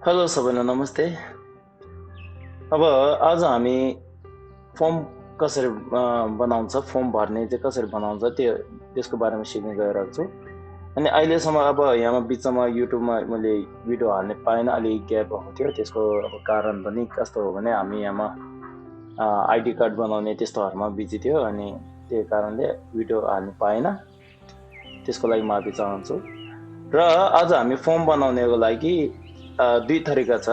Hello सबैलाई नमस्ते। अब आज हामी फर्म कसरी बनाउँछ, फर्म भर्ने चाहिँ कसरी बनाउँछ त्यसको बारेमा सिक्ने गइरहेको छु। अनि अहिलेसम्म अब यहाँ बिचमा युट्युबमा मैले भिडियो हाल्ने पाएन, अलिक ग्याप भएको थियो। त्यसको अब कारण पनि कस्तो हो भने हामी यहाँमा आइडी कार्ड बनाउने त्यस्तोहरूमा बिजी थियो अनि त्यही कारणले भिडियो हाल्नु पाएन। त्यसको लागि माफी चाहन्छु। र आज हामी फर्म बनाउनेको लागि दुई तरिका छ।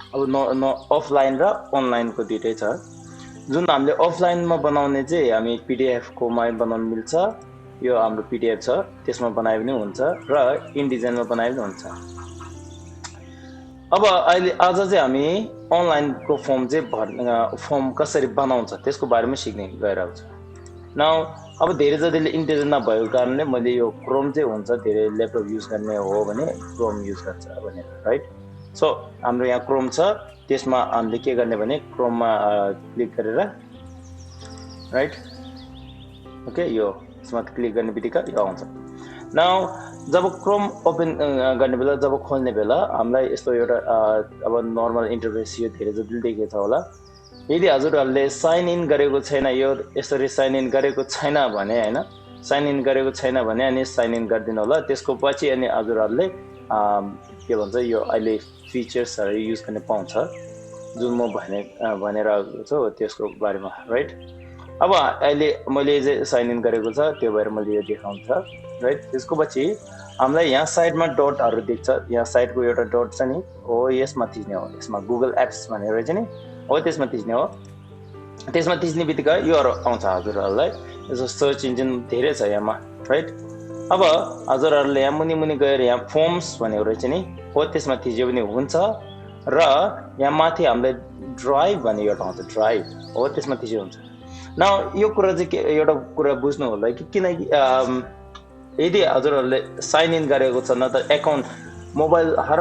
अब अफलाइन र अनलाइनको दुइटै छ। जुन हामीले अफलाइनमा बनाउने चाहिँ हामी पिडिएफकोमा बनाउन मिल्छ। यो हाम्रो पिडिएफ छ, त्यसमा बनाए पनि हुन्छ र इनडिजाइनमा बनाए पनि हुन्छ। अब आज चाहिँ हामी अनलाइनको फर्म कसरी बनाउँछ त्यसको बारेमा सिक्ने गइरहेको छु। नाउ अब धेरै जतिले इन्टेलिजेन्ट नभएको कारणले मैले यो क्रोम चाहिँ हुन्छ, धेरै ल्यापटप युज गर्ने हो भने क्रोम युज गर्छ भनेर, राइट। सो हाम्रो यहाँ क्रोम छ, त्यसमा हामीले के गर्ने भने क्रोममा क्लिक गरेर, राइट, ओके, यो यसमा क्लिक गर्ने बित्तिकै यो आउँछ। नाउ जब क्रोम ओपन गर्ने बेला, जब खोल्ने बेला हामीलाई यस्तो एउटा अब नर्मल इन्टरफेस यो धेरै जतिले देखेको छ होला। यदि हजुरहरूले साइन इन गरेको छैन, यो यसरी साइन इन गरेको छैन भने, होइन, साइन इन गरेको छैन भने अनि साइन इन गरिदिनु होला। त्यसको पछि अनि हजुरहरूले के भन्छ यो अहिले फिचर्सहरू युज गर्ने पाउँछ, जुन म भनिरहेको छु त्यसको बारेमा, राइट। अब अहिले मैले चाहिँ साइन इन गरेको छ, त्यो भएर मैले यो देखाउँछ, राइट। त्यसको पछि हामीलाई यहाँ साइडमा डटहरू देख्छ, यहाँ साइडको एउटा डट छ नि, हो यसमा थिच्ने हो, यसमा गुगल एप्स भनेर रहेछ नि, हो त्यसमा थिच्ने हो। त्यसमा थिच्ने बित्तिकै योहरू आउँछ हजुरहरूलाई। यसो सर्च इन्जिन धेरै छ यहाँमा, राइट। अब हजुरहरूले यहाँ मुनि गएर यहाँ फर्म्स भनेको रहेछ नि, हो त्यसमा थिच्यो भने हुन्छ। र यहाँ माथि हामीले ड्राइभ भन्ने एउटा आउँछ, ड्राइभ, हो त्यसमा थिच्यो हुन्छ। न यो कुरा चाहिँ एउटा कुरा बुझ्नु होला कि किनकि यदि हजुरहरूले साइन इन गरेको छ न त एकाउन्ट, मोबाइल हर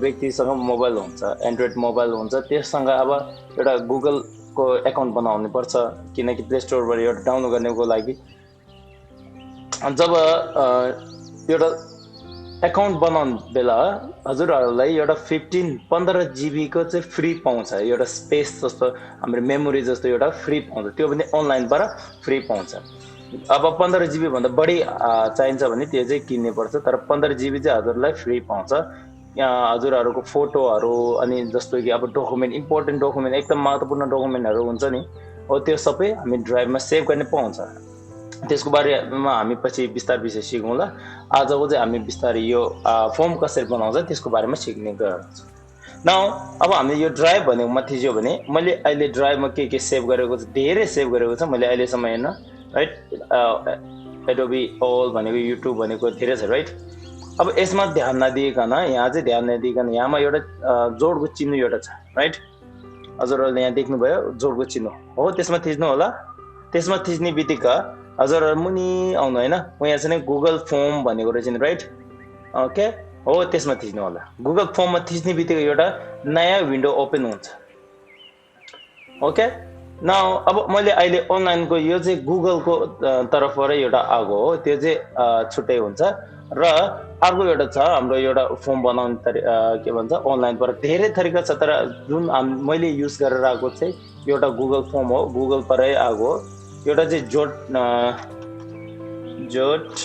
व्यक्तिसँग मोबाइल हुन्छ, एन्ड्रोइड मोबाइल हुन्छ, त्यससँग अब एउटा गुगलको एकाउन्ट बनाउनु पर्छ, किनकि प्ले स्टोरबाट एउटा डाउनलोड गर्नेको लागि जब एउटा एकाउन्ट बनाउनु बेला हजुरहरूलाई एउटा 15 जिबीको चाहिँ फ्री पाउँछ, एउटा स्पेस जस्तो हाम्रो मेमोरी जस्तो एउटा फ्री पाउँछ, त्यो पनि अनलाइनबाट फ्री पाउँछ। अब 15 जिबी भन्दा बढी चाहिन्छ भने त्यो चाहिँ किन्ने पर्छ, तर 15 जिबी चाहिँ हजुरलाई फ्री पाउँछ। हजुरहरूको फोटोहरू अनि जस्तो कि अब डकुमेन्ट, इम्पोर्टेन्ट डकुमेन्ट, एकदम महत्त्वपूर्ण डकुमेन्टहरू हुन्छ नि, हो त्यो सबै हामी ड्राइभमा सेभ गर्ने पाउँछ। त्यसको बारेमा हामी पछि विस्तार विषय सिकौँला। आजको चाहिँ हामी बिस्तारै यो फर्म कसरी बनाउँछ त्यसको बारेमा सिक्ने गर्छ। न अब हामीले यो ड्राइभ भनेको माथि थियो भने मैले अहिले ड्राइभमा के सेभ गरेको छ, धेरै सेभ गरेको छ मैले अहिलेसम्म हेर्न, राइट। एडोबी ऑल भनेको, युट्युब भनेको धेरै छ, राइट। अब यसमा ध्यान नदिइकन, यहाँ चाहिँ ध्यान नदिइकन यहाँमा एउटा जोडको चिन्ह एउटा छ, राइट। हजुरहरूले यहाँ देख्नुभयो जोडको चिन्ह, हो त्यसमा थिच्नु होला। त्यसमा थिच्ने बित्तिकै हजुरहरू मुनि आउनु, होइन, यहाँ चाहिँ गुगल फर्म भनेको रहेछ नि, राइट, ओके, हो त्यसमा थिच्नु होला। गुगल फर्ममा थिच्ने बित्तिकै एउटा नयाँ विन्डो ओपन हुन्छ, ओके। न अब मैले अहिले अनलाइनको यो चाहिँ गुगलको तर्फबाट एउटा आएको हो, त्यो चाहिँ छुट्टै हुन्छ। र अर्को एउटा छ हाम्रो एउटा फर्म बनाउने के भन्छ अनलाइनबाट धेरै तरिका छ, तर जुन मैले युज गरेर आएको चाहिँ एउटा गुगल फर्म हो, गुगलबाटै आएको हो। एउटा चाहिँ जोट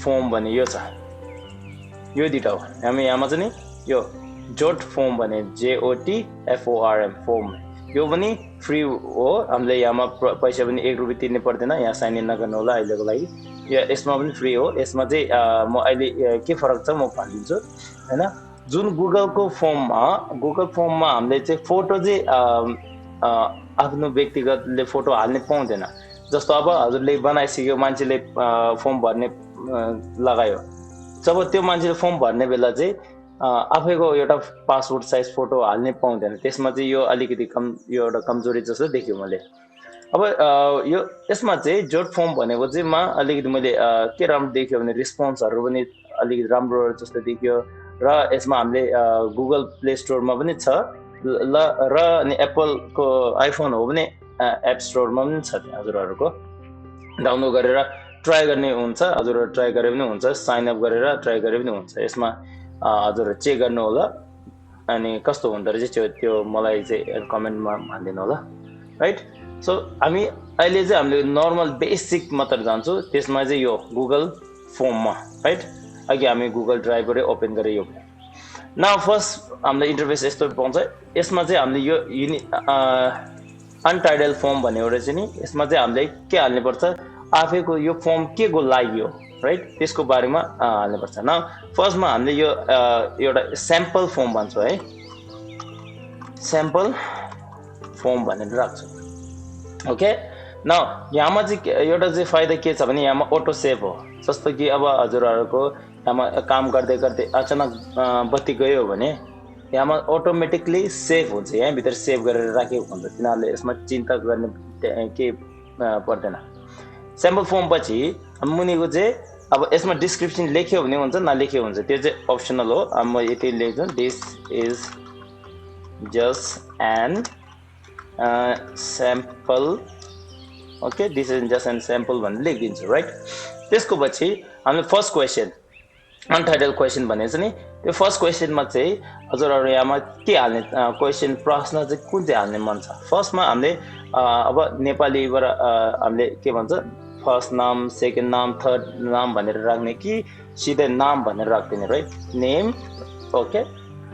फर्म भन्ने यो छ, यो दुईटा हो। यहाँमा चाहिँ नि यो जोट फर्म भने JOTFORM फर्म, यो पनि फ्री हो। हामीले यहाँमा पैसा पनि 1 रुपियाँ तिर्नु पर्दैन, यहाँ साइन इन नगर्नु होला अहिलेको लागि। यसमा पनि फ्री हो। यसमा चाहिँ म अहिले के फरक छ म भनिदिन्छु, होइन। जुन गुगल फर्ममा हामीले चाहिँ फोटो चाहिँ आफ्नो व्यक्तिगतले फोटो हाल्ने पाउँदैन। जस्तो अब हजुरले बनाइसक्यो, मान्छेले फर्म भर्ने लगायो, जब त्यो मान्छेले फर्म भर्ने बेला चाहिँ आफैको एउटा पासपोर्ट साइज फोटो हाल्ने पाउँदैन। त्यसमा चाहिँ यो अलिकति यो एउटा कमजोरी जस्तो देख्यो मैले। अब यो यसमा चाहिँ जोट फर्म भनेको चाहिँ अलिकति मैले के राम्रो देख्यो भने रिस्पोन्सहरू पनि अलिकति राम्रो जस्तो देखियो। र यसमा हामीले गुगल प्ले स्टोरमा पनि छ र अनि एप्पलको आइफोन हो भने एप स्टोरमा पनि छ, हजुरहरूको डाउनलोड गरेर ट्राई गर्ने हुन्छ। हजुरहरू ट्राई गरे पनि हुन्छ, साइन अप गरेर ट्राई गरे पनि हुन्छ। यसमा हजुर चेक गर्नु होला अनि कस्तो हुँदो रहेछ त्यो मलाई चाहिँ कमेन्टमा भनिदिनु होला राइट सो हामी अहिले चाहिँ हामीले नर्मल बेसिक मात्र जान्छौँ त्यसमा चाहिँ यो गुगल फर्ममा राइट अघि हामी गुगल ड्राइभरै ओपन गरे यो नाउ फर्स्ट हामीले इन्टरफेस यस्तो पाउँछ यसमा चाहिँ हामीले यो अनटाइटल फर्म भन्ने एउटा चाहिँ नि यसमा चाहिँ हामीले के हाल्नुपर्छ आफैको यो फर्म के को लागि हो राइट त्यसको बारेमा हाल्नुपर्छ न फर्स्टमा हामीले यो एउटा स्याम्पल फर्म भन्छौँ है स्याम्पल फर्म भनेर राख्छौँ ओके न यहाँमा चाहिँ एउटा चाहिँ फाइदा के छ भने यहाँमा अटो सेभ हो जस्तो कि अब हजुरहरूको यहाँमा काम गर्दै गर्दै अचानक बत्ती गयो भने यहाँमा अटोमेटिकली सेभ हुन्छ यहाँभित्र सेभ गरेर राखेको हुन्छ तिनीहरूले यसमा चिन्ता गर्ने के पर्दैन स्याम्पल फर्म पछि मुनिको चाहिँ अब यसमा डिस्क्रिप्सन लेख्यो भने हुन्छ नलेख्यो हुन्छ त्यो चाहिँ अप्सनल हो अब म यति लेख्छु this is just an sample okay this is just an sample भनेर लेखिदिन्छु राइट त्यसको पछि हामीले फर्स्ट क्वेसन अनटाइटल क्वेसन भनेको छ नि त्यो फर्स्ट क्वेसनमा चाहिँ हजुरहरू यहाँमा के हाल्ने क्वेसन प्रश्न चाहिँ कुन चाहिँ हाल्ने मन छ फर्स्टमा हामीले अब नेपालीबाट हामीले के भन्छ फर्स्ट नाम सेकेन्ड नाम थर्ड नाम भनेर राख्ने कि सिधै नाम भनेर राख्दिने राइट नेम ओके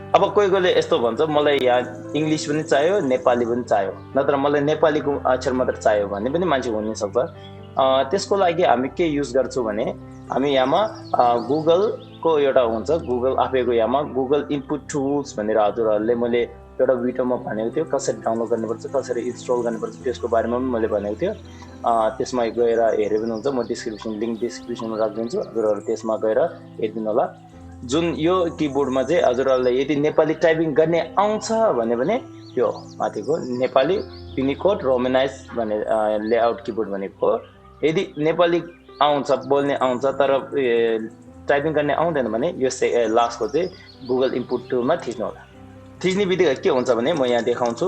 अब कोही कोहीले यस्तो भन्छ मलाई यहाँ इङ्ग्लिस पनि चाहियो नेपाली पनि चाहियो नत्र मलाई नेपालीको अक्षर मात्र चाहियो भन्ने पनि मान्छे हुनसक्छ त्यसको लागि हामी के युज गर्छौँ भने हामी यहाँमा गुगलको एउटा हुन्छ गुगल आफैको यहाँमा गुगल इनपुट टुल्स भनेर हजुरहरूले मैले एउटा भिडियोमा भनेको थियो कसरी डाउनलोड गर्नुपर्छ कसरी इन्स्टल गर्नुपर्छ त्यसको बारेमा पनि मैले भनेको थियो त्यसमा गएर हेरे पनि हुन्छ म लिङ्क डिस्क्रिप्सनमा राखिदिन्छु हजुरहरू त्यसमा गएर हेरिदिनु होला जुन यो किबोर्डमा चाहिँ हजुरहरूलाई यदि नेपाली टाइपिङ गर्ने आउँछ भने त्यो माथिको नेपाली युनिकोड रोमनाइज भन्ने लेआउट किबोर्ड भनेको यदि नेपाली आउँछ बोल्ने आउँछ तर टाइपिङ गर्ने आउँदैन भने यो लास्टको चाहिँ गुगल इनपुट टुलमा थिच्नु होला थिच्ने बित्तिकै के हुन्छ भने म यहाँ देखाउँछु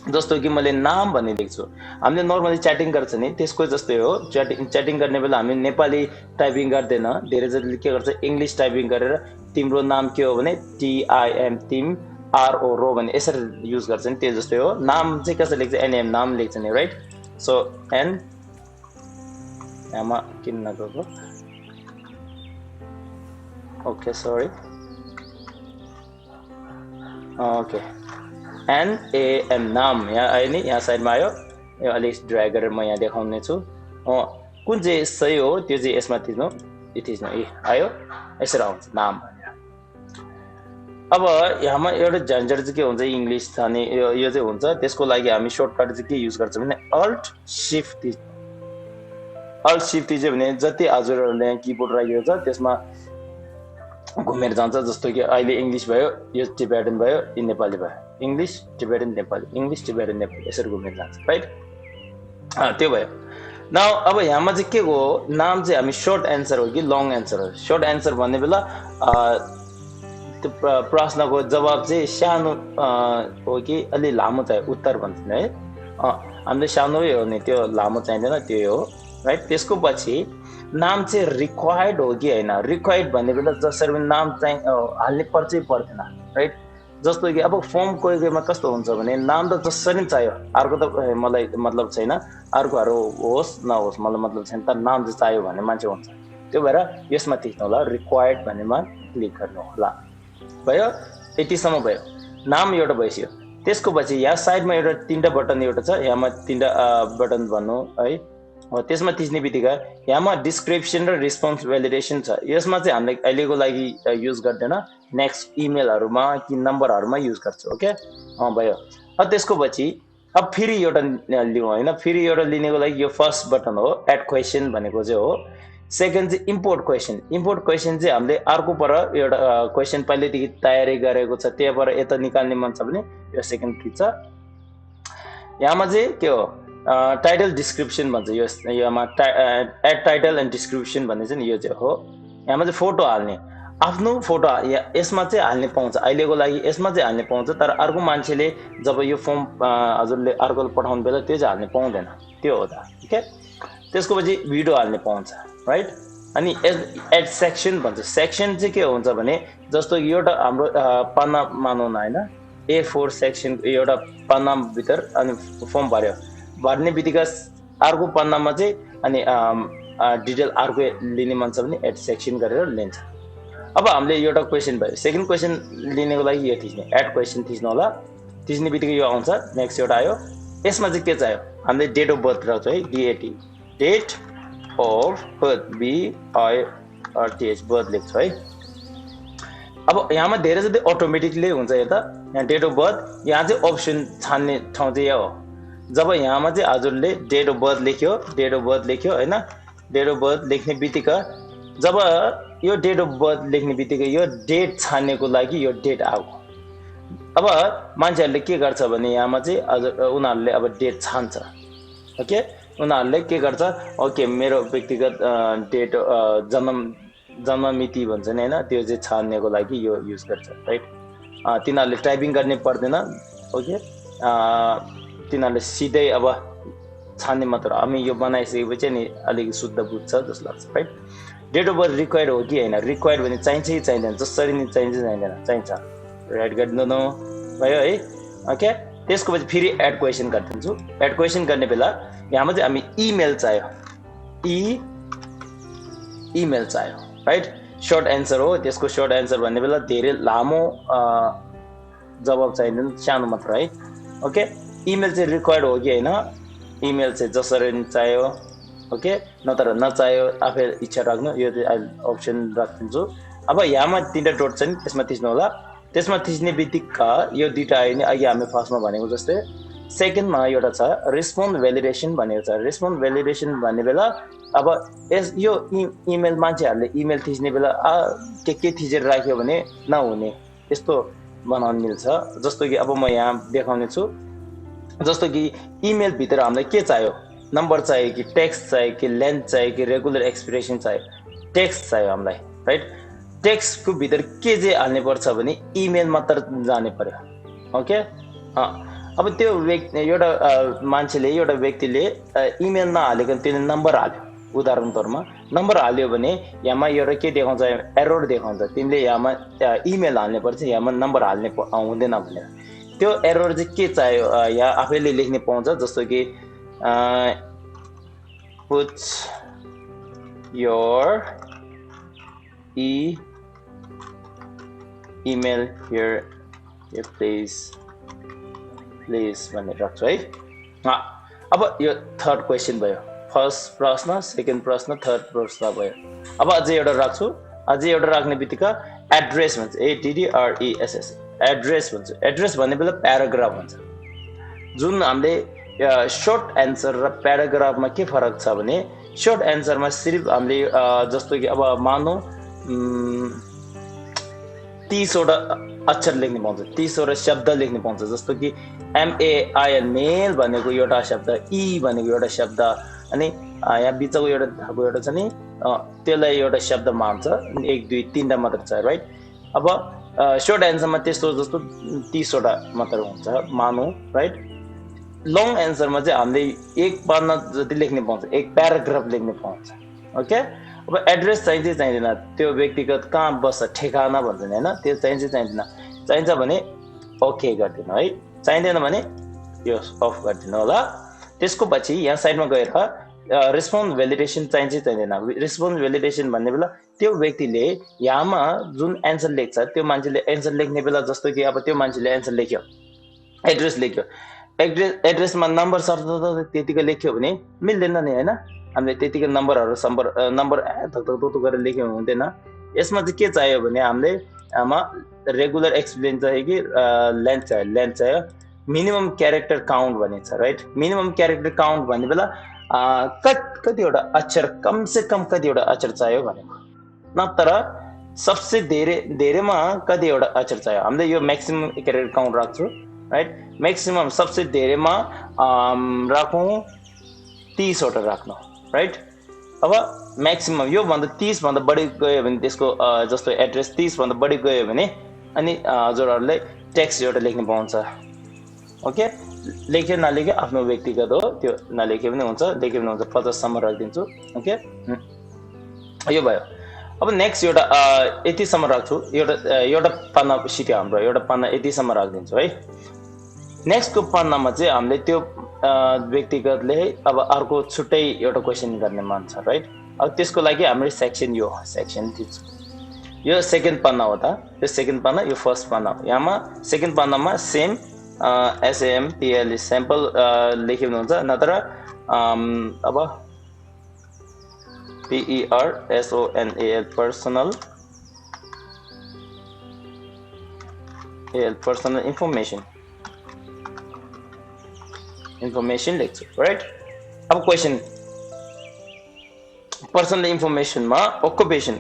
जस्तो कि मैले नाम भन्ने देख्छु हामीले नर्मली च्याटिङ गर्छ नि त्यसको जस्तै हो च्याटिङ गर्ने बेला हामी नेपाली टाइपिङ गर्दैन धेरै जतिले के गर्छ इङ्ग्लिस टाइपिङ गरेर तिम्रो नाम के हो भने TIM तिम RO रो भन्ने यसरी युज गर्छ नि त्यो जस्तै हो नाम चाहिँ कसरी लेख्छ NAM नाम लेख्छ नि राइट सो एन यहाँमा किन नगएको ओके सरी ओके NAM नाम यहाँ आयो नि यहाँ साइडमा आयो यो अलिक ड्र्याग गरेर म यहाँ देखाउने छु कुन चाहिँ सही हो त्यो चाहिँ यसमा थिच्नु ए आयो यसरी आउँछ नाम अब यहाँमा एउटा झन्झट चाहिँ के हुन्छ इङ्ग्लिस छाने यो चाहिँ हुन्छ त्यसको लागि हामी सर्टकट चाहिँ के युज गर्छौँ भने अल्ट सिफ्ट चाहिँ भने जति हजुरहरूले यहाँ किबोर्ड राखेको छ त्यसमा घुमेर जान्छ जस्तो कि अहिले इङ्ग्लिस भयो यो टिबेटन भयो यो नेपाली भयो English Tibetan Nepali English Tibetan Nepali यसरी घुमेर जान्छ राइट त्यो भयो न अब यहाँमा चाहिँ के हो नाम चाहिँ हामी सर्ट एन्सर हो कि लङ एन्सर हो सर्ट एन्सर भन्ने बेला त्यो प्रश्नको जवाब चाहिँ सानो हो कि अलि लामो चाहियो उत्तर भन्छन् है हामीले सानोै हो नि त्यो लामो चाहिँदैन त्यो हो राइट त्यसको पछि नाम चाहिँ रिक्वायर्ड हो कि होइन रिक्वायर्ड भन्ने बेला जसरी पनि नाम चाहिँ हाल्ने पर्छ पर्दैन राइट जस्तो कि अब फर्म कोही कोहीमा कस्तो हुन्छ भने नाम त जसरी पनि चाहियो अर्को त मलाई मतलब छैन अर्कोहरू होस् नहोस् मलाई मतलब छैन तर नाम चाहिँ चाहियो भन्ने मान्छे हुन्छ त्यो भएर यसमा थिच्नु होला रिक्वायर्ड भन्नेमा क्लिक गर्नु होला भयो यतिसम्म भयो नाम एउटा भइसक्यो त्यसको पछि यहाँ साइडमा एउटा तिनवटा बटन एउटा छ यहाँमा तिनवटा बटन भन्नु है त्यसमा थिच्ने बित्तिकै यहाँमा डिस्क्रिप्सन र रिस्पोन्स भ्यालिडेसन छ यसमा चाहिँ हामीले अहिलेको लागि युज गर्दैन नेक्स्ट इमेलहरूमा कि नम्बरहरूमा युज गर्छ ओके भयो अब त्यसको पछि अब फेरि एउटा लिउँ होइन फेरि एउटा लिनेको लागि यो फर्स्ट बटन हो एड क्वेसन भनेको चाहिँ हो सेकेन्ड चाहिँ इम्पोर्ट क्वेसन चाहिँ हामीले अर्कोबाट एउटा क्वेसन पहिलेदेखि तयारी गरेको छ त्यहाँबाट यता निकाल्ने मन छ भने यो सेकेन्ड थिच्छ यहाँमा चाहिँ के हो टाइटल डिस्क्रिप्सन भन्छ योमा एड टाइटल एन्ड डिस्क्रिप्सन भन्ने चाहिँ यो चाहिँ हो यहाँमा चाहिँ फोटो हाल्ने आफ्नो फोटो यसमा चाहिँ हाल्ने पाउँछ अहिलेको लागि यसमा चाहिँ हाल्ने पाउँछ तर अर्को मान्छेले जब यो फर्म हजुरले अर्कोले पठाउनु बेला त्यो चाहिँ हाल्ने पाउँदैन त्यो हो त ओके त्यसको पछि भिडियो हाल्ने पाउँछ राइट अनि एड सेक्सन भन्छ सेक्सन चाहिँ के हुन्छ भने जस्तो एउटा हाम्रो पन्ना मानौँ न हैन A4 सेक्सन एउटा पन्नाभित्र अनि फर्म भर्ने बित्तिकै अर्को पन्नामा चाहिँ अनि डिटेल अर्को लिने मन छ भने एड सेक्सन गरेर लिन्छ अब हामीले एउटा क्वेशन भयो सेकेन्ड क्वेशन लिनेको लागि यो थिच्ने एड क्वेशन थिच्नु होला थिच्ने बित्तिकै यो आउँछ नेक्स्ट एउटा आयो यसमा चाहिँ के चाहियो हामीले डेट अफ बर्थ राख्छौँ है DAT date of birth BIRTH birth लेख्छौँ है अब यहाँमा धेरै जति अटोमेटिकली हुन्छ यता यहाँ डेट अफ बर्थ यहाँ चाहिँ अप्सन छान्ने ठाउँ चाहिँ यहाँ हो जब यहाँमा चाहिँ हजुरले डेट अफ बर्थ लेख्यो हैन डेट अफ बर्थ लेख्ने बित्तिकै जब यो डेट अफ बर्थ लेख्ने बित्तिकै यो डेट छान्नेको लागि यो डेट आयो अब मान्छेहरूले के गर्छ भने यहाँमा चाहिँ उनीहरूले अब डेट छान्छ ओके उनीहरूले के गर्छ ओके मेरो व्यक्तिगत डेट जन्म मिति भन्छ नि हैन त्यो चाहिँ छान्नेको लागि यो युज गर्छ राइट तिनीहरूले टाइपिङ गर्ने पर्दैन ओके तिनीहरूले सिधै अब छान्ने मात्र हामी यो बनाइसकेपछि नि अलिक शुद्ध बुझ्छ जस्तो लाग्छ right date of birth required हो कि हैन रिक्वायर्ड भने चाहिन्छ कि चाहिँदैन जसरी नि चाहिन्छ राइट गरिदिनु भयो है ओके त्यसको पछि फेरि एड क्वेशन गरिदिन्छु एड क्वेशन गर्ने बेला यहाँमा चाहिँ हामी इमेल चाहियो इमेल चाहियो राइट सर्ट एन्सर हो त्यसको सर्ट एन्सर भन्ने बेला धेरै लामो जवाब चाहिँदैन सानो मात्र है ओके इमेल चाहिँ रिक्वायर्ड हो कि हैन इमेल चाहिँ जसरी नि चाहियो ओके नत्र नचाहियो आफै इच्छा राख्नु यो चाहिँ अप्सन राखिदिन्छु अब यहाँमा तीनटा डट छ नि त्यसमा थिच्नु होला त्यसमा थिच्ने बित्तिकै यो दुईटा आयो नि अघि हामी फर्स्टमा भनेको जस्तै सेकेन्डमा एउटा छ रेस्पोन्ड भ्यालिडेसन भनेको छ रेस्पोन्ड भ्यालिडेसन भन्ने बेला अब यो इमेल मान्छेहरूले इमेल थिच्ने बेला के थिचेर राख्यो भने नहुने यस्तो बनाउन मिल्छ जस्तो कि अब म यहाँ देखाउने छु जस्तो कि इमेल भित्र हामीलाई के चाहियो नम्बर चाहियो कि टेक्स्ट चाहियो कि लेन्थ चाहियो कि रेगुलर एक्सप्रेसन चाहियो टेक्स्ट चाहियो हामीलाई राइट टेक्स्टको भित्र के चाहिँ हाल्ने पर्छ भने इमेल मात्र जाने पर्यो ओके अब त्यो एउटा मान्छेले एउटा व्यक्तिले इमेल नहालेको त्यसले नम्बर हाल्यो उदाहरण तौरमा नम्बर हाल्यो भने यहाँमा एउटा के देखाउँछ एरर देखाउँछ तिमीले यहाँमा इमेल हाल्ने पर्छ यहाँमा नम्बर हाल्ने हुँदैन भनेर त्यो एरर चाहिँ के चाहियो यहाँ आफैले लेख्ने पाउँछ जस्तो कि put your email here please भनेर राख्छु है अब यो थर्ड क्वेसन भयो फर्स्ट प्रश्न सेकेन्ड प्रश्न थर्ड प्रश्न भयो अब अझै एउटा राख्छु अझै एउटा राख्ने बित्तिकै एड्रेस भन्छ ADDRESS एड्रेस भन्छ एड्रेस भन्ने बेला प्याराग्राफ भन्छ जुन हामीले सर्ट एन्सर र प्याराग्राफमा के फरक छ भने सर्ट एन्सरमा सिर्फ हामीले जस्तो कि अब मानौँ 30 वटा अक्षर लेख्ने पाउँछ 30 वटा शब्द लेख्ने पाउँछ जस्तो कि MAIL मेल भनेको एउटा शब्द भनेको एउटा शब्द अनि यहाँ बिचको एउटा छ नि त्यसलाई एउटा शब्द मान्छ 1 2 3टा मात्र छ राइट अब सर्ट एन्सरमा त्यस्तो जस्तो 30 वटा मात्र हुन्छ मानौँ राइट लङ एन्सरमा चाहिँ हामीले एक पन्ना जति लेख्ने पाउँछ एक प्याराग्राफ लेख्ने पाउँछ ओके अब एड्रेस चाहिँदैन त्यो व्यक्तिगत कहाँ बस्छ ठेगाना भन्छ नि हैन त्यो चाहिन्छ भने ओके गरिदिनु है चाहिँदैन भने यो अफ गरिदिनु होला त्यसको पछि यहाँ साइडमा गएर रेस्पोन्ड भ्यालिडेसन चाहिँदैन रेस्पोन्ड भ्यालिडेसन भन्ने बेला त्यो व्यक्तिले यहाँमा जुन एन्सर लेख्छ त्यो मान्छेले एन्सर लेख्ने बेला जस्तो कि अब त्यो मान्छेले एन्सर लेख्यो एड्रेस लेख्यो एड्रेसमा नम्बर शब्द त्यतिकै लेख्यो भने मिल्दैन नि हैन हामीले त्यतिकै नम्बर धक गरेर लेख्यो हुँदैन यसमा चाहिँ के चाहियो भने हामीले आमा रेगुलर एक्सप्लेन चाहियो कि लेन्थ चाहियो मिनिमम क्यारेक्टर काउन्ट भनेको छ राइट मिनिमम क्यारेक्टर काउन्ट भन्ने बेला कतिवटा अक्षर कम से कम कतिवटा अक्षर चाहियो भनेको नत्र सबसे धेरैमा कतिवटा अक्षर चाहियो हामीले यो म्याक्सिमम क्यारेक्टर काउन्ट राख्छु राइट मैक्सिमम सबसे धेरैमा राखौँ 30 वटा राख्नु राइट अब मैक्सिमम यो भन्दा 30 भन्दा बढी गयो भने त्यसको जस्तो एड्रेस 30 भन्दा बढी गयो भने अनि हजुरहरुले टेक्स्ट एउटा लेख्न पाउँछ ओके लेख्यो नलेख्यो आफ्नो व्यक्तिगत हो त्यो नलेख्यो पनि हुन्छ लेख्यो पनि हुन्छ 50 सम्म राखिदिन्छु ओके यो भयो। अब नेक्स्ट एउटा यतिसम्म राख्छु, एउटा पाना सिक्यो हाम्रो, एउटा पाना यतिसम्म राखिदिन्छु है। नेक्स्टको पानामा चाहिँ हामीले त्यो व्यक्तिगतले अब अर्को छुट्टै एउटा क्वेसन गर्ने मन छ राइट। अब त्यसको लागि हाम्रो सेक्सन यो सेक्सन थिच्छु। यो सेकेन्ड पाना हो त, यो सेकेन्ड पाना, यो फर्स्ट पाना हो। यहाँमा सेकेन्ड पानामा सेम SAMPL स्याम्पल लेखिनुहुन्छ, नत्र अब PERSONAL पर्सनल इन्फर्मेसन लेख्छु राइट। अब क्वेसन पर्सनल इन्फर्मेसनमा अकुपेसन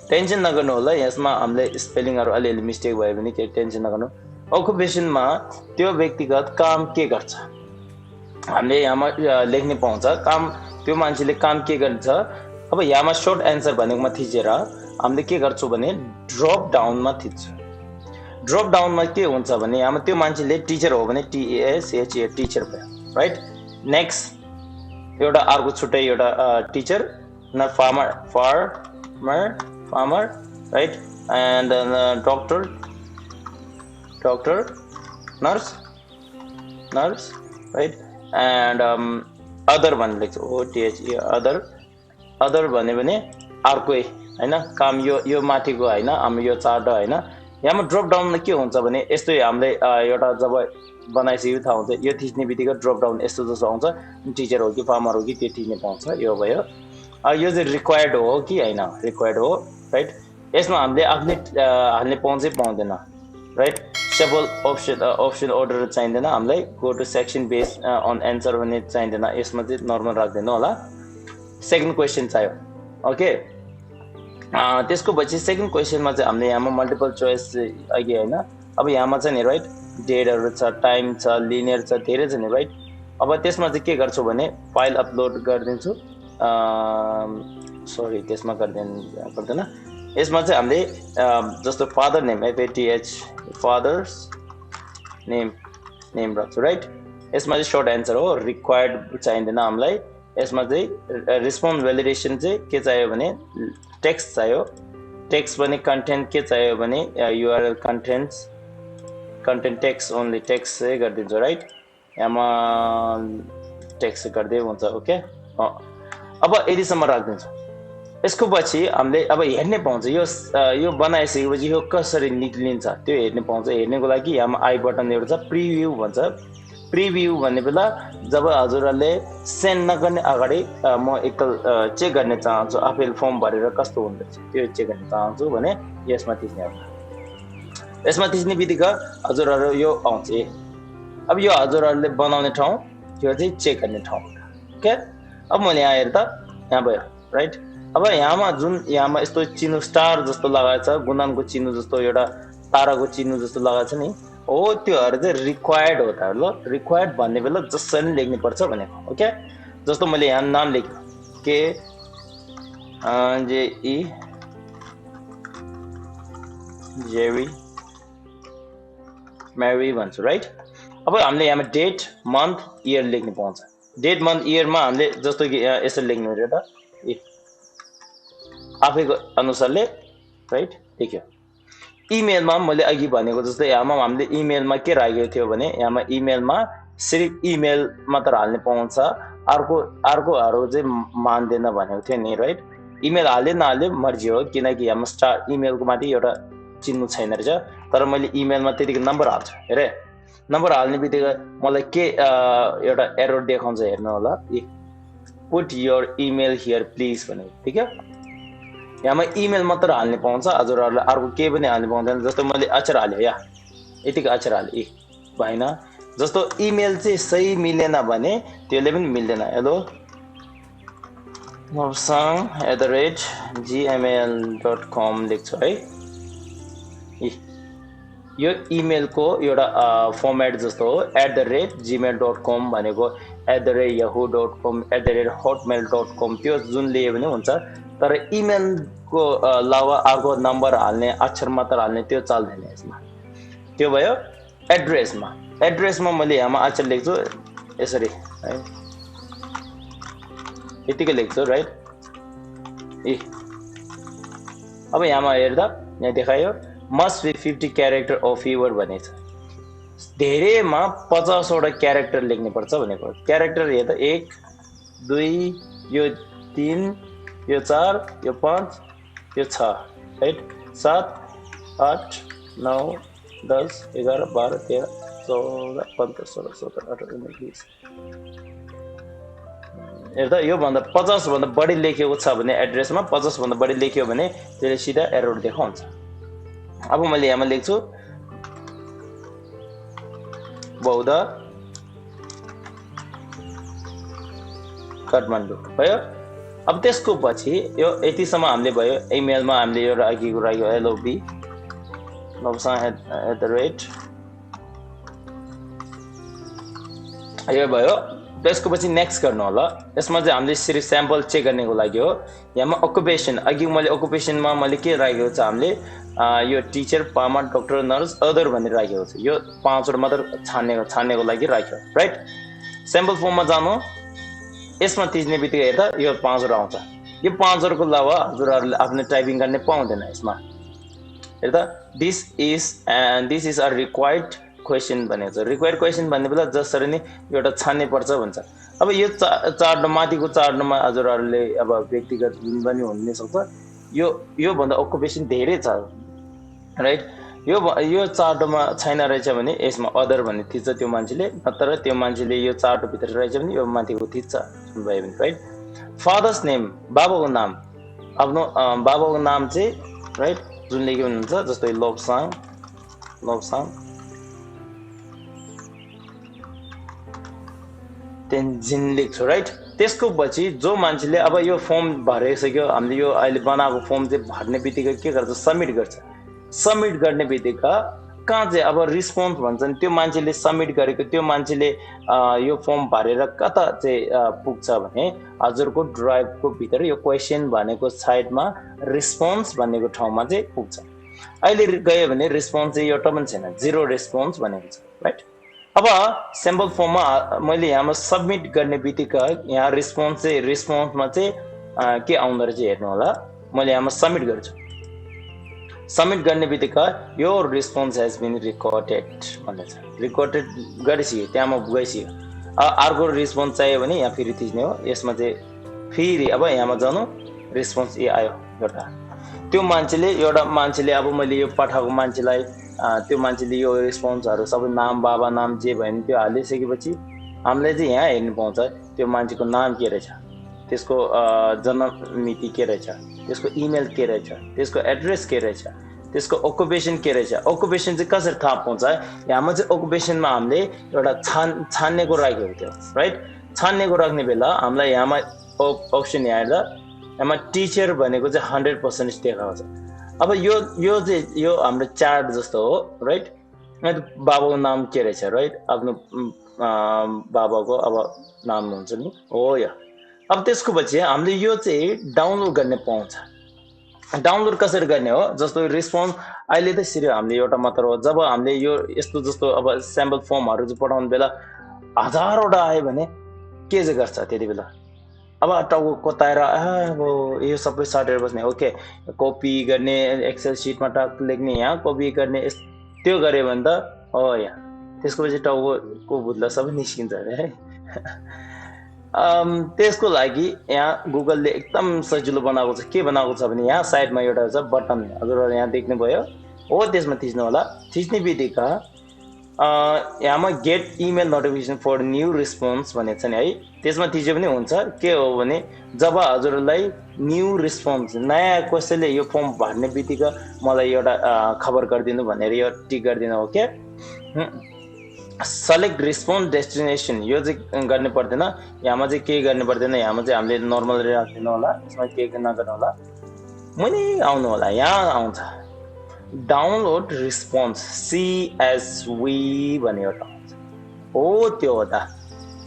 टेन्सन नगर्नु होला, यसमा हामीले स्पेलिङहरू अलिअलि मिस्टेक भयो भने केही टेन्सन नगर्नु। अकुपेसनमा त्यो व्यक्तिगत काम के गर्छ हामीले यहाँमा लेख्ने पाउँछ, काम त्यो मान्छेले काम के गर्छ। अब यहाँमा सर्ट एन्सर भनेकोमा थिचेर हामीले के गर्छौँ भने ड्रप डाउनमा थिच्छु। ड्रप डाउनमा के हुन्छ भने यहाँमा त्यो मान्छेले टिचर हो भने TACHER टिचर भयो राइट। नेक्स्ट एउटा अर्को छुट्टै एउटा टिचर, न farmer right, and doctor nurse right, and other भन्ने लेख्छु OTHE अदर भन्यो भने अर्कै होइन, काम यो माथिको होइन, हाम्रो यो चार्ट होइन। यहाँमा ड्रप डाउनमा के हुन्छ भने यस्तै हामीले एउटा जब बनाइसकेको थाहा हुन्छ, यो थिच्ने बित्तिकै ड्रप डाउन यस्तो जस्तो आउँछ, टिचर हो कि फार्मर हो कि त्यो थिच्ने पाउँछ। यो भयो। यो चाहिँ रिक्वायर्ड हो कि होइन, रिक्वायर्ड हो राइट। यसमा हामीले आफूले हाल्ने पाउँदैन राइट। सेभल अप्सन अर्डर चाहिँदैन हामीलाई, go to section base on answer भन्ने चाहिँदैन, यसमा चाहिँ नर्मल राख्दैन होला। सेकेन्ड क्वेसन चाहियो ओके। त्यसको पछि सेकेन्ड क्वेसनमा चाहिँ हामीले यहाँमा मल्टिपल चोइस अघि होइन, अब यहाँमा छ नि राइट, डेटहरू छ, टाइम छ, लिनियर छ, धेरै छ नि राइट। अब त्यसमा चाहिँ के गर्छु भने फाइल अपलोड गरिदिन्छु, सरी त्यसमा गर्दैन। यसमा चाहिँ हामीले जस्तो father name FATH father's name राख्छु राइट। यसमा चाहिँ सर्ट एन्सर हो, रिक्वायर्ड चाहिँदैन हामीलाई। यसमा चाहिँ रिस्पोन्स भ्यालिडेसन चाहिँ के चाहियो भने टेक्स्ट चाहियो। टेक्स्ट भने कन्टेन्ट के चाहियो भने URL content text only, text चाहिँ गरिदिन्छु राइट। यहाँमा टेक्स्ट गरिदिए हुन्छ ओके। अब यतिसम्म राखिदिन्छु। यसको पछि हामीले अब हेर्ने पाउँछ, यो बनाइसकेपछि यो कसरी निक्लिन्छ त्यो हेर्ने पाउँछ। हेर्नेको लागि यहाँमा आई बटन एउटा छ, प्रिभ्यू भन्छ। प्रिभ्यू भन्ने बेला जब हजुरहरूले सेन्ड नगर्ने अगाडि म एकताल चेक गर्ने चाहन्छु आफैले फर्म भरेर कस्तो हुँदैछ त्यो चेक गर्ने चाहन्छु भने यसमा थिच्ने हो। यसमा थिच्ने बित्तिकै हजुरहरू यो आउँछ। अब यो हजुरहरूले बनाउने ठाउँ, यो चाहिँ चेक गर्ने ठाउँ ओके। अब मैले यहाँ हेर्दा यहाँ भयो राइट। अब यहाँमा यस्तो चिन्ह स्टार जस्तो लगाएको छ, गुनानको चिन्ह जस्तो, एउटा ताराको चिन्ह जस्तो लगाएको छ नि, हो त्योहरू चाहिँ रिक्वायर्ड हो त ल। रिक्वायर्ड भन्ने बेला जसरी लेख्नु पर्छ भनेको ओके। जस्तो मैले यहाँ नाम लेखेँ KJE जेरी म्यारी भन्छु राइट। अब हामीले यहाँ डेट मन्थ इयर लेख्नु पाउँछ। डेट मन्थ इयरमा हामीले जस्तो कि यहाँ यसरी लेख्नु पर्यो त, आफैको अनुसारले राइट लेख्यो। इमेलमा मैले अघि भनेको जस्तै यहाँमा हामीले इमेलमा के राखेको थियो भने यहाँमा इमेलमा सिर्फ इमेल मात्र हाल्ने पाउँछ, अर्कोहरू चाहिँ मान्दैन भनेको थियो नि राइट। इमेल हाले नहाले मर्जी हो, किनकि यहाँमा स्टार इमेलको माथि एउटा चिन्ह छैन रहेछ। तर मैले इमेलमा त्यतिकै नम्बर हाल्छु। हेरे नम्बर हाल्ने बित्तिकै मलाई के एउटा एरर देखाउँछ हेर्नु होला, put your email here please भनेको ठिक है। यहाँमा इमेल मात्र हाल्ने पाउँछ, हजुरहरूले अर्को केही पनि हाल्ने पाउँदैन। जस्तो मैले अक्षर हालेँ या यतिकै अक्षर हालेँ भएन। जस्तो इमेल चाहिँ सही मिलेन भने त्यसले पनि मिल्दैन। हेलो mobsang@gmail.com लेख्छु है। यो इमेलको एउटा फर्मेट जस्तो हो। @gmail.com भनेको @yahoo.com @hotmail.com त्यो जुन लिए पनि हुन्छ। तर इमेलको अलावा अर्को नम्बर हाल्ने, अक्षर मात्र हाल्ने त्यो चल्दैन यसमा। त्यो भयो। एड्रेसमा मैले यहाँमा अक्षर लेख्छु यसरी है। यतिकै लेख्छु राइट ए अब यहाँमा हेर्दा यहाँ देखायो must be 50 character of your भनेछ धेरैमा 50 वटा क्यारेक्टर लेख्नु पर्छ भनेको क्यारेक्टर हेर्दा 1 2 यो 3 यो 4 यो 5 यो 6 राइट 7 8 9 10 11 12 13 14 15 16 17 18 19 हेर्दा यो भन्दा 50 भन्दा बढी लेखेको छ भने एड्रेसमा 50 भन्दा बढी लेख्यो भने त्यसले सिधा एरर देखाउँछ अब मैले यहाँ लेख्छु बौद्ध काठमाडौँ भयो अब त्यसको पछि यो यतिसम्म हामीले भयो इमेलमा हामीले यो राखेको LOB lobsang@@ यो भयो त्यसको पछि नेक्स्ट गर्नु होला यसमा चाहिँ हामीले सिर्फ स्याम्पल चेक गर्नको लागि हो यहाँमा अकुपेसन अघि मैले अकुपेसनमा मैले के राखेको छ हामीले यो teacher farmer doctor nurse other भनेर राखेको छ यो 5 वटा मात्र छान्नेको लागि राख्यो राइट स्याम्पल फर्ममा जानु यसमा थिच्ने बित्तिकै हेर्दा यो 5 वटा आउँछ यो 5 वटाको अलावा हजुरहरूले आफ्नो टाइपिङ गर्ने पाउँदैन यसमा हेर्दा this is a required question भनेको छ रिक्वायर्ड क्वेसन भन्ने बेला जसरी नै एउटा छान्ने पर्छ भन्छ अब यो चार्ट माथिको चार्टमा हजुरहरूले अब व्यक्तिगत जुन पनि हुन सक्छ यो भन्दा अकुपेसन धेरै छ राइट यो चार्टमा छैन रहेछ भने यसमा अदर भन्ने थिच्छ त्यो मान्छेले नत्र त्यो मान्छेले यो चार्ट भित्र रहेछ भने यो माथिको थिच्छ भयो भने राइट फादर्स नेम बाबाको नाम आफ्नो बाबाको नाम चाहिँ राइट जुन लेख्यो हुनुहुन्छ जस्तै लोब्साङ जिन लेख्छु राइट त्यसको पछि जो मान्छेले अब यो फर्म भरिसक्यो हामीले यो अहिले बनाएको फर्म चाहिँ भर्ने बित्तिकै के गर्छ सबमिट गर्छ सबमिट गर्ने बित्तिकै कहाँ चाहिँ अब रिस्पोन्स भन्छन् त्यो मान्छेले सबमिट गरेको त्यो मान्छेले यो फर्म भरेर कता चाहिँ पुग्छ भने हजुरको ड्राइभको भित्र यो क्वेसन भनेको साइडमा रिस्पोन्स भन्नेको ठाउँमा चाहिँ पुग्छ अहिले गयो भने रिस्पोन्स चाहिँ एउटा पनि छैन 0 रिस्पोन्स भनेको छ राइट अब स्याम्पल फर्ममा मैले यहाँमा सबमिट गर्ने बित्तिकै यहाँ रिस्पोन्समा चाहिँ के आउँदो रहेछ हेर्नु होला मैले यहाँमा सबमिट गर्छु सबमिट गर्ने बित्तिकै यो रिस्पोन्स हेज बिन रिकर्डेड भन्दैछ रिकर्डेड गरिसक्यो त्यहाँमा गइसक्यो अर्को रिस्पोन्स चाहियो भने यहाँ फेरि थिच्ने हो यसमा चाहिँ फेरि अब यहाँमा जानु रिस्पोन्स आयो एउटा मान्छेले अब मैले यो पठाएको मान्छेलाई त्यो मान्छेले यो रिस्पोन्सहरू सबै नाम बाबा नाम जे भयो भने त्यो हालिसकेपछि हामीले चाहिँ यहाँ हेर्नु पाउँछ त्यो मान्छेको नाम के रहेछ त्यसको जन्म मिति के रहेछ त्यसको इमेल के रहेछ त्यसको एड्रेस के रहेछ त्यसको अकुपेसन के रहेछ अकुपेसन चाहिँ कसरी थाहा पाउँछ यहाँमा चाहिँ अकुपेसनमा हामीले एउटा छान्नेको राखेको थियो राइट छान्नेको राख्ने बेला हामीलाई यहाँमा अप्सन हेर्दा यहाँमा टिचर भनेको चाहिँ 100% देखाउँछ अब यो हाम्रो चार्ट जस्तो हो राइट बाबाको नाम के रहेछ राइट आफ्नो बाबाको अब नाम हुन्छ नि हो यो अब त्यसको पछि हामीले यो चाहिँ डाउनलोड गर्ने पाउँछ डाउनलोड कसरी गर्ने हो जस्तो रिस्पोन्स अहिले त सिर्फ हामीले एउटा मात्र हो जब हामीले यो यस्तो जस्तो अब स्याम्पल फर्महरू चाहिँ पठाउने बेला हजारवटा आयो भने के चाहिँ गर्छ त्यति बेला अब टाउको कोताएर अब यो सबै साटेर बस्ने ओके कपी गर्ने एक्सेल सिटमा टाक लेख्ने यहाँ कपी गर्ने त्यो गऱ्यो भने त हो यहाँ त्यसको पछि टाउको भुत्ला सबै निस्किन्छ अरे है त्यसको लागि यहाँ गुगलले एकदम सजिलो बनाएको छ के बनाएको छ भने यहाँ साइडमा एउटा छ बटन हजुरहरू यहाँ देख्नुभयो हो त्यसमा थिच्नु होला थिच्ने बित्तिकै यहाँमा get email notification for new response भनेको छ नि है त्यसमा थिच्यो पनि हुन्छ के हो भने जब हजुरलाई न्यू रिस्पोन्स नयाँ कसैले यो फर्म भर्ने बित्तिकै मलाई एउटा खबर गरिदिनु भनेर यो टिक गरिदिनु हो के सेलेक्ट रिस्पोन्स डेस्टिनेसन यो चाहिँ गर्नु पर्दैन यहाँमा चाहिँ के गर्नु पर्दैन यहाँमा चाहिँ हामीले नर्मल राखिदिनु होला यसमा के नगर्नु होला मैले आउनु होला यहाँ आउँछ डाउनलोड रिस्पोन्स CSV भन्ने एउटा आउँछ हो त्यो हो त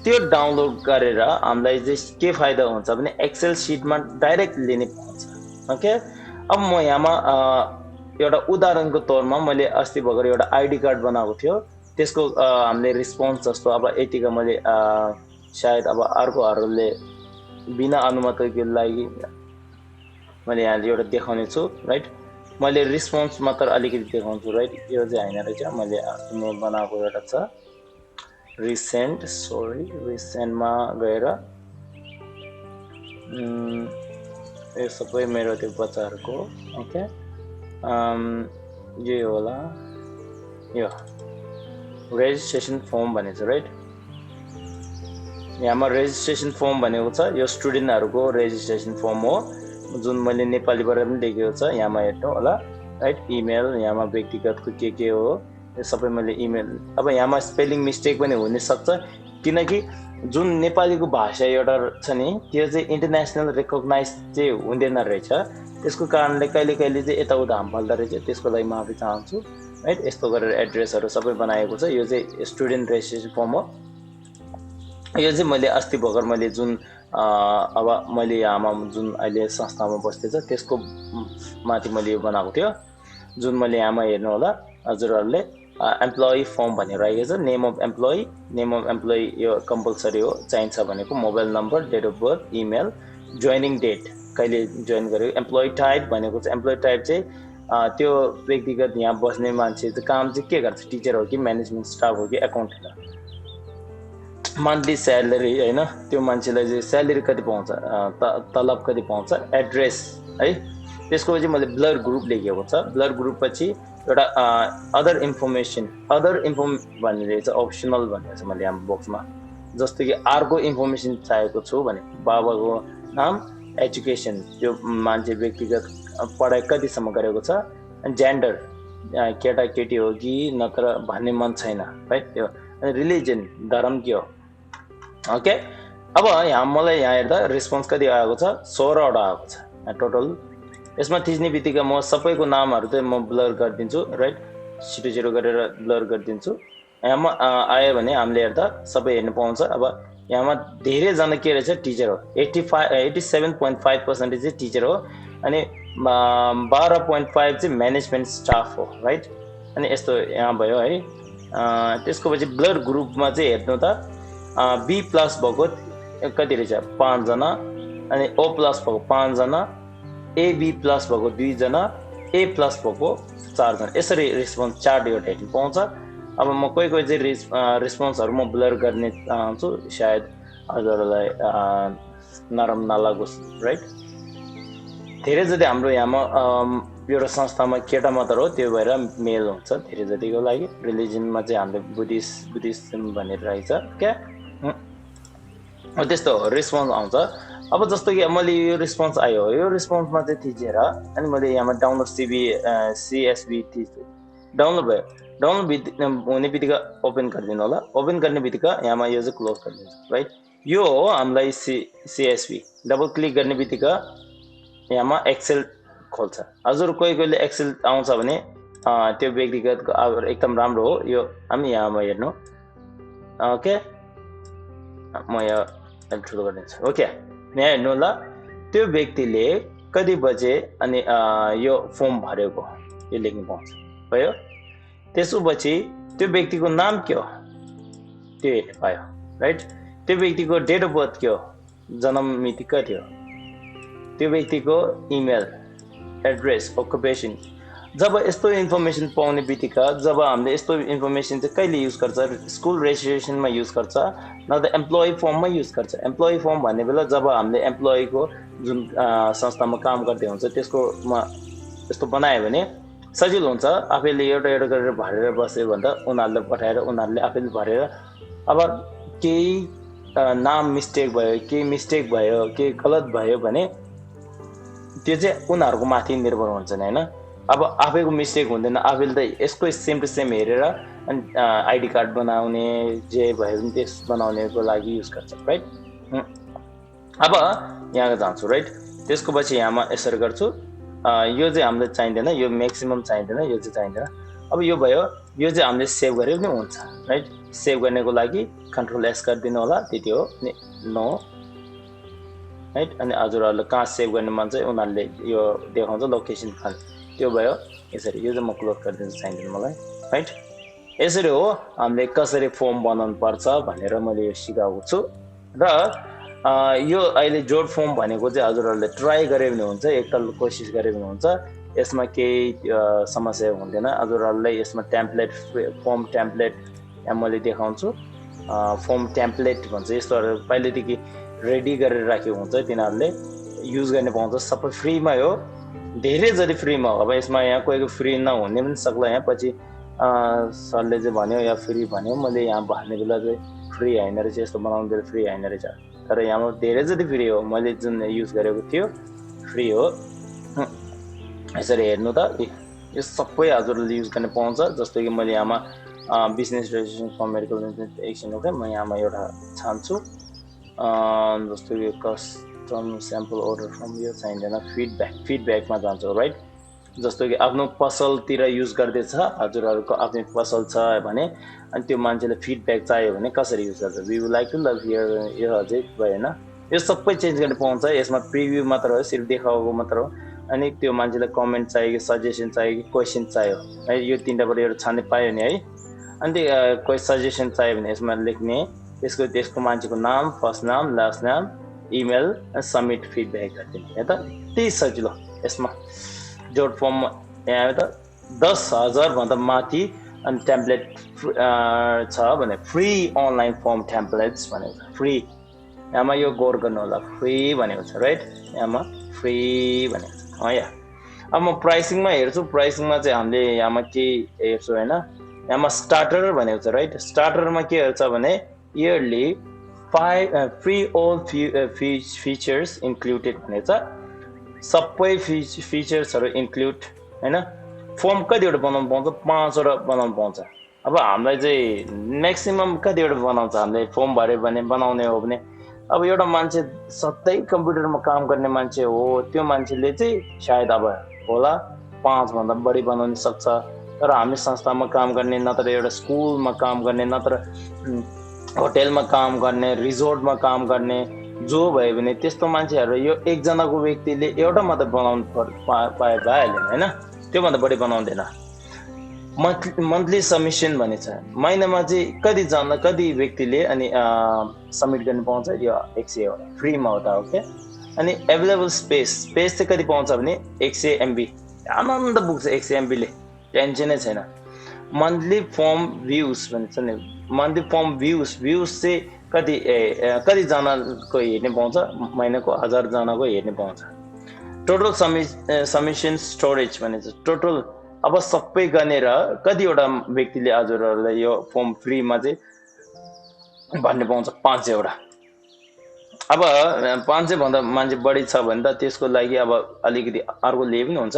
त्यो डाउनलोड गरेर हामीलाई चाहिँ के फाइदा हुन्छ भने एक्सेल सिटमा डाइरेक्ट लिने पाउँछ ओके अब म यहाँमा एउटा उदाहरणको तौरमा मैले अस्ति भर्खर एउटा आइडी कार्ड बनाएको थियो त्यसको हामीले रिस्पोन्स जस्तो अब यतिको मैले सायद अब अर्कोहरूले बिना अनुमतिको लागि मैले यहाँ एउटा देखाउने छु राइट मैले रिस्पोन्स मात्र अलिकति देखाउँछु राइट यो चाहिँ हैन रहेछ मैले आफ्नो बनाएको एउटा छ रिसेन्टमा गएर यो सबै मेरो त्यो बच्चाहरुको ओके यो होला यो रेजिस्ट्रेसन फर्म भनेको छ राइट यहाँमा रेजिस्ट्रेसन फर्म भनेको छ यो स्टुडेन्टहरुको रेजिस्ट्रेसन फर्म हो जुन मैले नेपालीबाट पनि लेखेको छ यहाँमा हेर्नु होला राइट इमेल यहाँमा व्यक्तिगतको के हो यो सबै मैले इमेल अब यहाँमा स्पेलिङ मिस्टेक पनि हुन सक्छ किनकि जुन नेपालीको भाषा एउटा छ नि त्यो चाहिँ इन्टरनेशनल रेकग्नाइज चाहिँ हुँदैन रहेछ त्यसको कारणले कहिले कहिले चाहिँ यताउता हाम फाल्दा रहेछ त्यसको लागि माफी चाहन्छु राइट यस्तो गरेर एड्रेसहरु सबै बनाएको छ यो चाहिँ स्टुडेन्ट रेजिस्ट्रेसन फर्म हो यो चाहिँ मैले अस्ति भर्खर मैले जुन अब मैले यहाँमा जुन अहिले संस्थामा बस्दैछ त्यसको माथि मैले यो बनाएको थियो जुन मैले यहाँमा हेर्नु होला हजुरहरुले एम्प्लोइ फर्म भनेर राखेको छ नेम अफ एम्प्लोइ यो कम्पलसरी हो चाहिन्छ भनेको mobile number date of birth email joining date कहिले जोइन गरेको एम्प्लोइ टाइप भनेको चाहिँ एम्प्लोइ टाइप चाहिँ त्यो व्यक्तिगत यहाँ बस्ने मान्छे चाहिँ काम चाहिँ के गर्छ टिचर हो कि म्यानेजमेन्ट स्टाफ हो कि एकाउन्टेन्ट हो मन्थली स्यालेरी हैन त्यो मान्छेलाई चाहिँ स्यालेरी कति पाउँछ तलब कति पाउँछ एड्रेस है त्यसको पछि मैले ब्लर ग्रुप लेखेको छ ब्लर ग्रुप पछि एउटा अदर इन्फर्मेसन भनेर चाहिँ अप्सनल भनेको छ मैले यहाँ बक्समा जस्तो कि अर्को इन्फर्मेसन चाहेको छु भने बाबाको नाम एजुकेसन त्यो मान्छे व्यक्तिगत पढाइ कतिसम्म गरेको छ जेन्डर केटा केटी हो कि नत्र भन्ने मन छैन राइट त्यो रिलिजन धर्म के हो ओके अब यहाँ मलाई यहाँ हेर्दा रेस्पोन्स कति आएको छ 16 वटा आएको छ टोटल यसमा थिच्ने बित्तिकै म सबैको नामहरु चाहिँ म ब्लर गरिदिन्छु राइट छिटो छिटो गरेर ब्लर गरिदिन्छु यहाँमा आयो भने हामीले हेर्दा सबै हेर्न पाउँछ अब यहाँमा धेरै जना के रहेछ टिचर हो 87.5% चाहिँ टिचर हो अनि 12.5 चाहिँ म्यानेजमेन्ट स्टाफ हो राइट अनि यस्तो यहाँ भयो है त्यसको पछि ब्लर ग्रुपमा चाहिँ हेर्नु त बी प्लस भएको कति रहेछ 5 जना अनि ओ प्लस भएको 5 जना ए बी प्लस भएको 2 जना ए प्लस भएको 4 जना यसरी रेस्पोन्स चार्ट एउटा हेर्न पाउँछ अब म कोही चाहिँ रेस्पोन्सहरु म ब्लर गर्ने चाहन्छु सायद हजुरलाई नरम नलागोस् राइट धेरै जति हाम्रो यहाँमा एउटा संस्थामा केटा मात्र हो त्यो भएर मेल हुन्छ धेरै जतिको लागि रिलिजनमा चाहिँ हामीले बुद्धिज्म भनेर रहेछ क्या त्यस्तो रेस्पोन्स आउँछ अब जस्तो कि मैले यो रेस्पोन्स आयो यो रेस्पोन्समा चाहिँ थिचेर अनि मैले यहाँमा डाउनलोड CSV थिच्छु डाउनलोड भयो डाउनलोड हुने बित्तिकै ओपन गरिदिनु होला ओपन गर्ने बित्तिकै यहाँमा यो चाहिँ क्लोज गरिदिन्छु राइट यो हो हामीलाई CSV डबल क्लिक गर्ने बित्तिकै यहाँमा एक्सेल खोल्छ हजुर कोहीले एक्सेल आउँछ भने त्यो व्यक्तिगत एकदम राम्रो हो यो हामी यहाँमा हेर्नु ओके म यहाँ ठुलो गरिदिन्छु ओके यहाँ हेर्नु होला त्यो व्यक्तिले कति बजे अनि यो फर्म भरेको यो लेख्नु पाउँछ भयो त्यसपछि त्यो व्यक्तिको नाम के हो त्यो हेर्नु पायो राइट त्यो व्यक्तिको डेट अफ बर्थ के हो जन्म मिति कति हो त्यो व्यक्तिको इमेल एड्रेस अकुपेसन जब यस्तो इन्फर्मेसन पाउने बित्तिकै जब हामीले यस्तो इन्फर्मेसन चाहिँ कहिले युज गर्छ स्कुल रेजिस्ट्रेसनमा युज गर्छ न त एम्प्लोइ फर्ममा युज गर्छ एम्प्लोइ फर्म भन्ने बेला जब हामीले एम्प्लोइको जुन संस्थामा काम गर्दै हुन्छ त्यसकोमा यस्तो बनायो भने सजिलो हुन्छ आफैले एउटा गरेर भरेर बस्यो भन्दा उनीहरुले पठाएर उनीहरुले आफैले भरेर अब केही नाम मिस्टेक भयो केही गलत भयो भने त्यो चाहिँ उनीहरुको माथि निर्भर हुन्छ हैन अब आफैको मिस्टेक हुँदैन आफैले त यसको सेम टु सेम हेरेर अनि आईडी कार्ड बनाउने जे भयो भने त्यस बनाउनेको लागि युज गर्छ राइट अब यहाँ जान्छु राइट त्यसको पछि यहाँमा यसरी गर्छु यो चाहिँ हामीले चाहिँदैन यो म्याक्सिमम चाहिँदैन यो चाहिँ चाहिँदैन अब यो भयो यो चाहिँ हामीले सेभ गरे पनि हुन्छ राइट सेभ गर्नको लागि कन्ट्रोल एस गरिदिनु होला त्यति हो नो राइट अनि हजुरहरुले कहाँ सेभ गर्ने मन चाहिँ उनीहरुले यो देखाउँछ लोकेसन फाइल त्यो भयो यसरी यो चाहिँ म क्लोज गरिदिन्छु चाहिँदैन मलाई राइट यसरी हो हामीले कसरी फर्म बनाउनु पर्छ भनेर मैले यो सिकाएको छु र यो अहिले जोड फर्म भनेको चाहिँ हजुरहरूले ट्राई गरे भने हुन्छ, एकताल कोसिस गरे भने हुन्छ, यसमा केही समस्या हुँदैन। हजुरहरूलाई यसमा टेम्प्लेट फर्म टेम्प्लेट यहाँ मैले देखाउँछु। फर्म टेम्प्लेट भन्छ, यस्तोहरू पहिलेदेखि रेडी गरेर राखेको हुन्छ, तिनीहरूले युज गर्ने पाउँछ। सबै फ्रीमा हो, धेरै जति फ्रीमा हो। अब यसमा यहाँ कोही फ्री नहुने पनि सक्ला। यहाँ पछि सरले चाहिँ भन्यो या फ्री भन्यो, मैले यहाँ भन्ने बेला चाहिँ फ्री होइन रहेछ, यस्तो बनाउनु बेला फ्री होइन रहेछ, तर यहाँमा धेरै जति फ्री हो। मैले जुन युज गरेको थियो फ्री हो। यसरी हेर्नु त, यो सबै हजुरले युज गर्ने पाउँछ। जस्तो कि मैले यहाँमा business registration for medical action हो क्या, म यहाँमा एउटा छान्छु। जस्तो कि कस्टम स्याम्पल अर्डर फर्म, यो चाहिँदैन। फिडब्याकमा जान्छु, राइट। जस्तो कि आफ्नो पसलतिर युज गर्दैछ, हजुरहरूको आफ्नो पसल छ भने, अनि त्यो मान्छेले फिडब्याक चाहियो भने कसरी युज गर्छ, we would like to love here, यो अझै भएन। यो सबै चेन्ज गर्ने पाउँछ। यसमा प्रिभ्यू मात्र हो, सिर्फ देखाएको मात्र हो। अनि त्यो मान्छेलाई कमेन्ट चाहियो कि सजेसन चाहियो कि क्वेसन चाहियो है, यो तिनवटाबाट एउटा छान्ने पायो नि है। अनि कोही सजेसन चाहियो भने यसमा लेख्ने, त्यसको मान्छेको नाम, फर्स्ट नाम, लास्ट नाम, इमेल, सबमिट फिडब्याक गरिदिने। यहाँ त त्यही सजिलो। यसमा जोड फर्म यहाँ त 10,000 भन्दा माथि अनि टेम्प्लेट छ भने फ्री अनलाइन फर्म टेम्प्लेट्स भनेको छ, फ्री। यहाँमा यो गौर गर्नु होला, फ्री भनेको छ, राइट। यहाँमा फ्री भनेको छ। यहाँ अब म प्राइसिङमा हेर्छु। प्राइसिङमा चाहिँ हामीले यहाँमा के हेर्छु होइन, यहाँमा स्टार्टर भनेको छ, राइट। स्टार्टरमा के हेर्छ भने yearly 5 free all features included भनेको छ। सबै फिचर्सहरू इन्क्लुड होइन। फर्म कतिवटा बनाउनु पाउँछ? 5वटा बनाउनु पाउँछ। अब हामीलाई चाहिँ म्याक्सिमम् कतिवटा बनाउँछ? हामीले फर्म भर्यो भने बनाउने हो भने, अब एउटा मान्छे सधैँ कम्प्युटरमा काम गर्ने मान्छे हो, त्यो मान्छेले चाहिँ सायद अब होला 5 भन्दा बढी बनाउन सक्छ। तर हामी संस्थामा काम गर्ने, नत्र एउटा स्कुलमा काम गर्ने, नत्र होटेलमा काम गर्ने, रिजोर्टमा काम गर्ने जो भयो भने त्यस्तो मान्छेहरू यो एकजनाको व्यक्तिले एउटा मात्र बनाउनु पाए भइहाल्दैन होइन, त्योभन्दा बढी बनाउँदैन। मन्थली सबमिसन भन्ने छ, महिनामा चाहिँ कति व्यक्तिले अनि सबमिट गर्नु पाउँछ? यो 100 हो, फ्रीमा हो त, ओके। अनि एभाइलेबल स्पेस चाहिँ कति पाउँछ भने 100 MB, आनन्द पुग्छ 100 MB ले, टेन्सनै छैन। मन्थली फर्म भ्युज भन्छ नि, मन्थली फर्म भ्युज चाहिँ कतिजनाको हेर्ने पाउँछ? महिनाको 1000 जनाको हेर्ने पाउँछ। टोटल सबमिसन स्टोरेज भनेको छ, टोटल अब सबै गनेर कतिवटा व्यक्तिले हजुरहरूलाई यो फर्म फ्रीमा चाहिँ भन्ने पाउँछ? 500वटा। अब 500 भन्दा मान्छे बढी छ भने त त्यसको लागि अब अलिकति अर्को लिए पनि हुन्छ,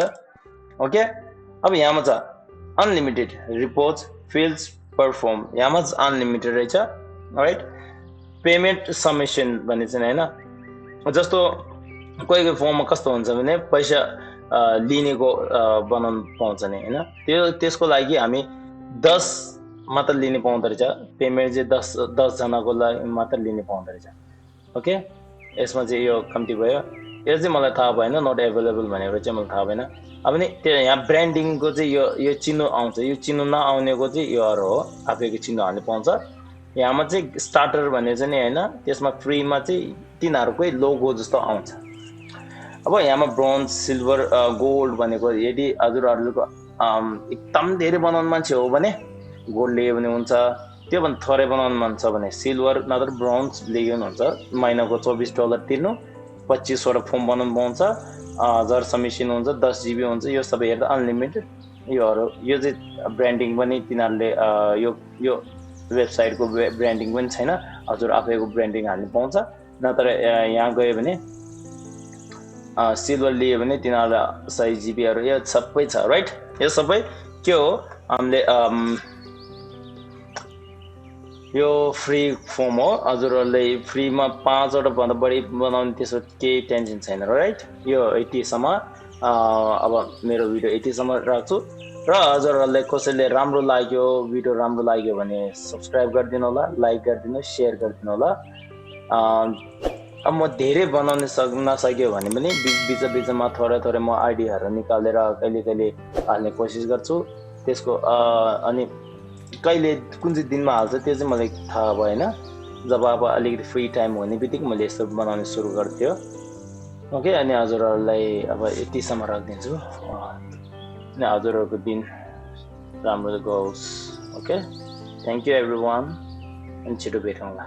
ओके। अब यहाँमा छ अनलिमिटेड रिपोर्ट्स फिल्ड्स परफर्म, यहाँमा चाहिँ अनलिमिटेड रहेछ, राइट। पेमेन्ट सबमिसन भन्ने चाहिँ होइन, जस्तो कोही फर्ममा कस्तो हुन्छ भने पैसा लिनेको बनाउनु पाउँछ नि होइन, त्यसको लागि हामी 10 मात्र लिने पाउँदो रहेछ। पेमेन्ट चाहिँ 10 जनाको लागि मात्र लिने पाउँदो रहेछ, ओके। यसमा चाहिँ यो कम्ती भयो। यो चाहिँ मलाई थाहा भएन, नट एभाइलेबल भनेको चाहिँ मलाई थाहा भएन। अब नि त्यो यहाँ ब्रान्डिङको चाहिँ यो चिन्ह आउँछ, यो चिन्ह नआउनेको चाहिँ यो अरू हो, आफैको चिन्ह हाल्नु पाउँछ। यहाँमा चाहिँ स्टार्टर भन्ने चाहिँ नि होइन, त्यसमा फ्रीमा चाहिँ तिनीहरूकै लोगो जस्तो आउँछ। अब यहाँमा ब्रोन्ज, सिल्भर, गोल्ड भनेको, यदि हजुरहरूको एकदम धेरै बनाउनु मान्छे हो भने गोल्ड लियो भने हुन्छ, त्योभन्दा थोरै बनाउनु मन छ भने सिल्भर नत्र ब्रोन्ज लियो भने हुन्छ। महिनाको $24 तिर्नु, 25वटा फर्म बनाउनु पाउँछ, 1000 सबमिसन हुन्छ, 10 GB हुन्छ। यो सबै हेर्दा अनलिमिटेड योहरू। यो चाहिँ ब्रान्डिङ पनि तिनीहरूले यो वेबसाइटको ब्रान्डिङ पनि छैन, हजुर आफैको ब्रान्डिङ हाल्नु पाउँछ। नत्र यहाँ गयो भने सिल्भर लियो भने तिनीहरूलाई 100 GB यो सबै छ, राइट। यो सबै के हो? हामीले यो फ्री फर्म हो, हजुरहरूले फ्रीमा 5वटा भन्दा बढी बनाउने, त्यसो केही टेन्सन छैन, राइट। यो 80सम्म, अब मेरो भिडियो 80सम्म राख्छु। र हजुरहरूलाई कसैले राम्रो लाग्यो, भिडियो राम्रो लाग्यो भने सब्सक्राइब गरिदिनु होला, लाइक गरिदिनु, सेयर गरिदिनु होला। अब म धेरै बनाउन नसक्यो भने पनि बिचमा थोरै म आइडियाहरू निकालेर कहिले हाल्ने कोसिस गर्छु। त्यसको अनि कहिले कुन चाहिँ दिनमा हाल्छ त्यो चाहिँ मलाई थाहा भएन, जब अब अलिकति फ्री टाइम हुने बित्तिकै मैले यस्तो बनाउने सुरु गर्थ्यो ओके अनि हजुरहरूलाई अब यतिसम्म राखिदिन्छु अनि हजुरहरूको दिन राम्रो जाओस् ओके थ्याङ्क यू एभ्रिवान अनि छिटो भेटौँला